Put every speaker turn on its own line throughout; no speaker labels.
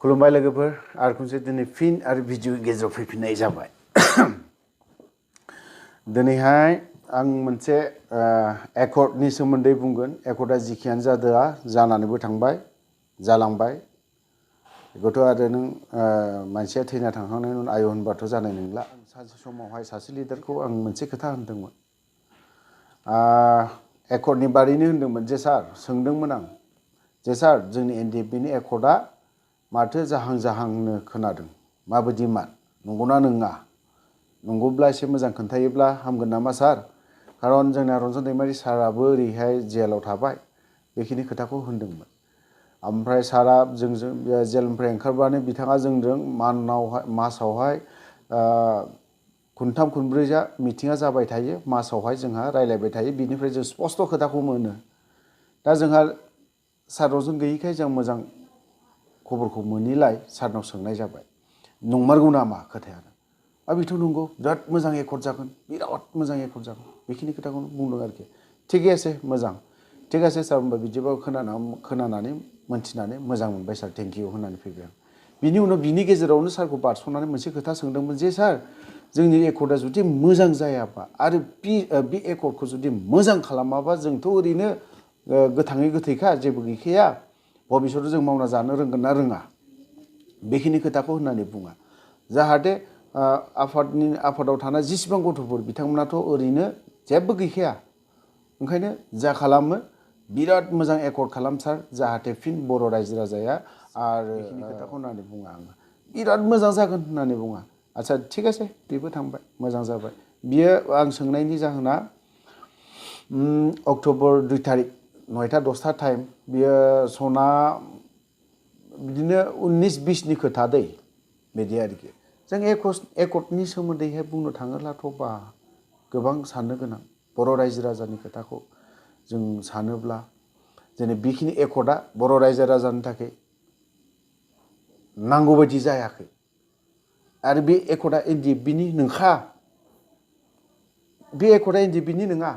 खुलुमबाय लोगोफोर आरो खनसे दिनै फिन आरो भिडिअ गेजेराव फैफिननाय जाबाय। दिनैहाय आं मोनसे एकर्डनि सोमोन्दै बुंगोन। एकर्डआ जिखियानो जादोआ जानानैबो थांबाय जालांबाय बेखौथ' आरो नों मानसिया थैना थांखांनायनि उनाव आय होनबाथ' जानाय नंला। सानसे समावहाय सासे लिडारखौ आं मोनसे खोथा होनदोंमोन, एकर्डनि बारैनो होनदोंमोन जे सार, सोंदोंमोन आं जे सार जोंनि एनडिएफबिनि एकर्डआ माथो जाहां जाहांनो खोनादों, माबायदि मा नंगौना नङा? नंगौब्ला एसे मोजां खोन्थायोब्ला हामगोन नामा सार? खारन जोंना रन्जन दैमारि साराबो ओरैहाय जेलाव थाबाय, बेखिनि खोथाखौ होनदोंमोन। ओमफ्राय सारा जोंजों जेलनिफ्राय ओंखारबानो बिथाङा जोंजों मासावहाय खनथाम खनब्रैजा मिटिङा जाबाय थायो, मासावहाय जोंहा रायलायबाय थायो। बिनिफ्राय जों स्पस्ट' खोथाखौ मोनो। दा जोंहा सार रन्जन गैयिखाय जों मोजां खबरखौ मोनिलाय सारनाव सोंनाय जाबाय, नंमारगौ नामा खोथाया? बेथ' नंगौ, बिराद मोजां एकर्ड जागोन, बिराद मोजां एकर्ड जागोन, बेखिनि खोथाखौनो बुंदों आरोखि। थिग आसे मोजां, थिग आसे सार, होनबा बिदिबा खोनानानै मोनथिनानै मोजां मोनबाय सार, थेंक इउ होननानै फैबाय आं। बिनि उनाव बिनि गेजेरावनो सारखौ बारस'नानै मोनसे खोथा सोंदोंमोन जे सार जोंनि एकर्डआ जुदि मोजां जायाबा आरो बे एकर्डखौ जुदि मोजां खालामाबा जोंथ' ओरैनो गोथाङै गोथैखा, जेबो गैखाया, भबिसतआव जों मावना जानो रोंगोन ना रोङा? बेखिनि खोथाखौ होननानै बुङा। जाहाथे आफादाव थानाय जेसेबां गथ'फोर बिथांमोनाथ' ओरैनो जेबो गैखाया, ओंखायनो जा खालामो बिराद मोजां एकर्ड खालाम सार, जाहाथे फिन बर' रायजो राजाया आरो बेखिनि खोथाखौ होननानै बुङा आङो, बिराद मोजां जागोन होननानै बुङा। आच्छा थिग आसे, बेबो थांबाय, मोजां जाबाय। बियो आं सोंनायनि जाहोना अक्ट'बर 2 तारिख 9टा 10टा टाइम, बियो सना बिदिनो 19-20नि खोथा दै, बिदि आरोखि। जों एकर्डनि सोमोन्दैहाय बुंनो थाङोब्लाथ' बा गोबां साननो गोनां। बर' रायजो राजानि खोथाखौ जों सानोब्ला जेने बेखिनि एकर्डआ बर' रायजो राजानि थाखाय नांगौ बायदि जायाखै। आरो बे एकर्डआ एनडिएफबिनि नोंखा, बे एकर्डआ एनडिएफबिनि नङा।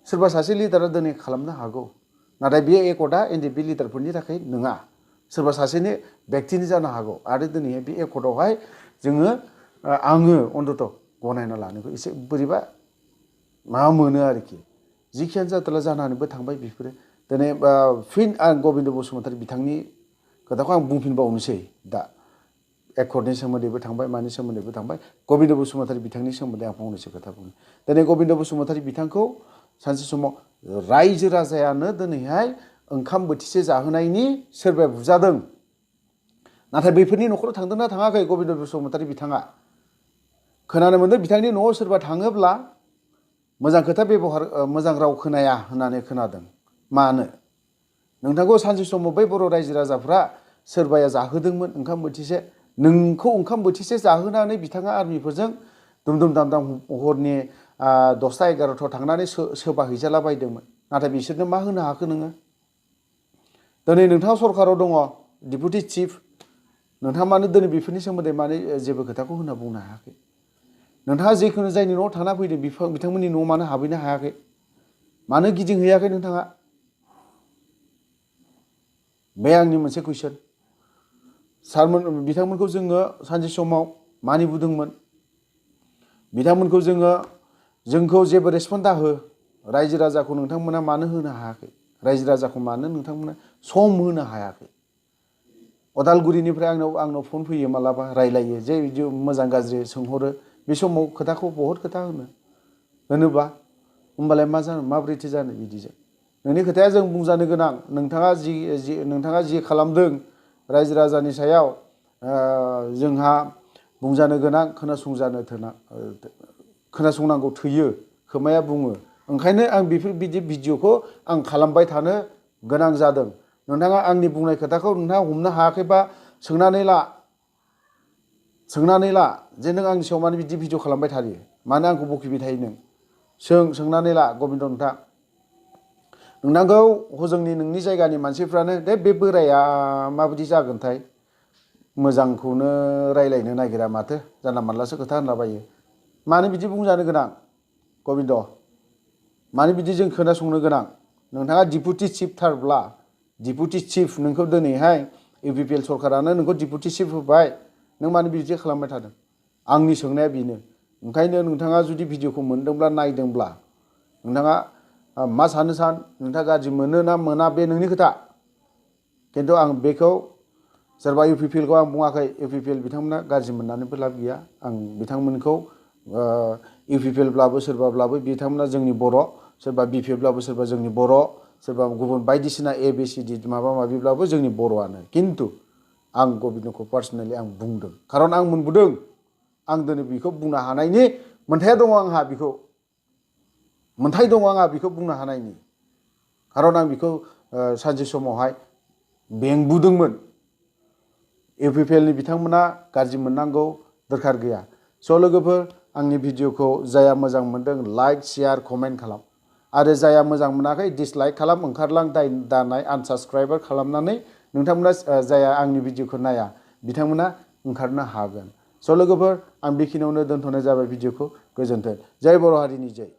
सोरबा सासे लिडारा दिनै खालामनो हागौ, नाथाय बे एकर्डआ एनडिएफबि लिडारफोरनि थाखाय नङा, सोरबा सासेनि बेक्तिनि जानो हागौ। आरो दिनैहाय बे एकर्डआवहाय आङो अन्तत गनायना लानोबो एसे बोरैबा माबा मोनो आरोखि। जिखियानो जादोला जानानैबो थांबाय बेफोरो। दिनै फिन आं गबिन्द बसुमतारी बिथांनि खोथाखौ आं बुंफिनबावनोसै। दा एकर्डनि सोमोन्दैबो थांबाय, मानि सोमोन्दैबो थांबाय, गबिन्द बसुमतारी बिथांनि सोमोन्दै आं फंनैसो खोथा बुंनो। दिनै गबिन्द बसुमतारी बिथांखौ सानसे समाव रायजो राजायानो दिनैहाय ओंखाम बोथिसे जाहोनायनि सोरबाया बुजादों। नाथाय बैफोरनि न'खराव थांदोंना थाङाखै गबिन्द बसुमतारी बिथाङा? खोनानो मोन्दों बिथांनि न'आव सोरबा थाङोब्ला मोजां खोथा बेबहार, मोजां राव खोनाया होननानै खोनादों। मानो? नोंथांखौ सानसे समाव बै बर' रायजो राजाफ्रा सोरबाया जाहोदोंमोन ओंखाम बोथिसे, नोंखौ ओंखाम बोथिसे जाहोनानै बिथाङा आर्मिफोरजों दुम दाम हरनि 10टा 11टायाव थांनानै सोबा हैजाला बायदोंमोन। नाथाय बिसोरनो मा होनो हाखो नोङो? दिनै नोंथाङा सरकाराव दङ, डिपुटि चिफ, नोंथाङा मानो दिनै बेफोरनि सोमोन्दै मानो जेबो खोथाखौ होनना बुंनो हायाखै? नोंथाङा जिखुनु जायनि न'आव थाना फैदों बिथांमोननि न'आव मानो हाबहैनो हायाखै? मानो गिदिंहैयाखै नोंथाङा? बे आंनि मोनसे कुइसन। सारमोन बिथांमोनखौ जोङो सानसे समाव मानिबोदोंमोन, बिथांमोनखौ जोंखौ जेबो रेसपन्स दाहो, रायजो राजाखौ नोंथांमोना मानो होनो हायाखै? रायजो राजाखौ मानो नोंथांमोना सम होनो हायाखै? अदालगुरिनिफ्राय आंनाव फन फैयो, मालाबा रायलायो, जे बिदि मोजां गाज्रि सोंहरो। बे समाव खोथाखौ बहुत खोथा होनोबा होमबालाय मा जानो, माब्रैथो जानो बिदिजों? नोंनि खोथाया जों बुंजानो गोनां। नोंथाङा जि खालामदों रायजो राजानि सायाव, जोंहा बुंजानो गोनां, खोनासंनांगौ थोयो, खोमाया बुङो। ओंखायनो आं बिदि भिडिअखौ आं खालामबाय थानो गोनां जादों। नोंथाङा आंनि बुंनाय खोथाखौ नोंथाङा हमनो हायाखैबा सोंनानै ला जे नों आंनि सायाव मानो बिदि भिडिअ खालामबाय थायो, मानो आंखौ बखिबाय थायो नों? सोंनानै ला गबिन्द नोंथां। नोंनांगौ हजोंनि नोंनि जायगानि मानसिफ्रानो बे बोराया माबायदि जागोनथाय, मोजांखौनो रायलायनो नागिरा माथो, जानला मानलासो खोथा होनलाबायो। मानो बिदि बुंजानो गोनां गबिन्द? मानो बिदि जों खोनासंनो गोनां? नोंथाङा डिपुटि चिफ थारब्ला, डिपुटि चिफ नोंखौ दिनैहाय UPPL सरकारानो नोंखौ डिपुटिशिप होबाय नों मानो बिदि खालामबाय थादों आंनि सोंनाया बेनो ओंखायनो नोंथाङा जुदि भिडिअखौ मोनदोंब्ला नायदोंब्ला नोंथाङा मा सानो नोंथाङा गाज्रि मोनो ना मोना बे नोंनि खोथा खिन्थु आं बेखौ सोरबा UPPL खौ आं बुङाखै UPPL बिथांमोना गाज्रि मोननानैबो लाब गैया आं बिथांमोनखौ UPPL ब्लाबो सोरबाब्लाबो बिथांमोना जोंनि बर' सोरबा BPF ब्लाबो सोरबा जोंनि बर' सोरबा गुबुन बायदिसिना ABCD माबा माबिब्लाबो जोंनि बर'आनो खिन्थु आं गबिन्दखौ पार्सनेलि आं बुंदों खारन आं मोनबोदों आं दिनै बेखौ बुंनो हानायनि मोन्थाया दङ आंहा बेखौ मोन्थाय दङ आंहा बेखौ बुंनो हानायनि खारन आं बेखौ सानसे समावहाय बेंबोदोंमोन UPPL नि बिथांमोना गाज्रि मोननांगौ दरखार गैया स' लोगोफोर आंनि भिडिअखौ जाया मोजां मोनदों लाइक शेयार कमेन्ट खालाम आरो जाया मोजां मोनाखै डिसलाइक खालाम ओंखारलां दानाय आनसाबस्क्राइबार खालामनानै नोंथांमोना जाया आंनि भिडिअखौ नाया बिथांमोना ओंखारनो हागोन स' लोगोफोर आं बेखिनियावनो दोनथ'नाय जाबाय भिडिअखौ गोजोन्थों जय बर' हारिनि जय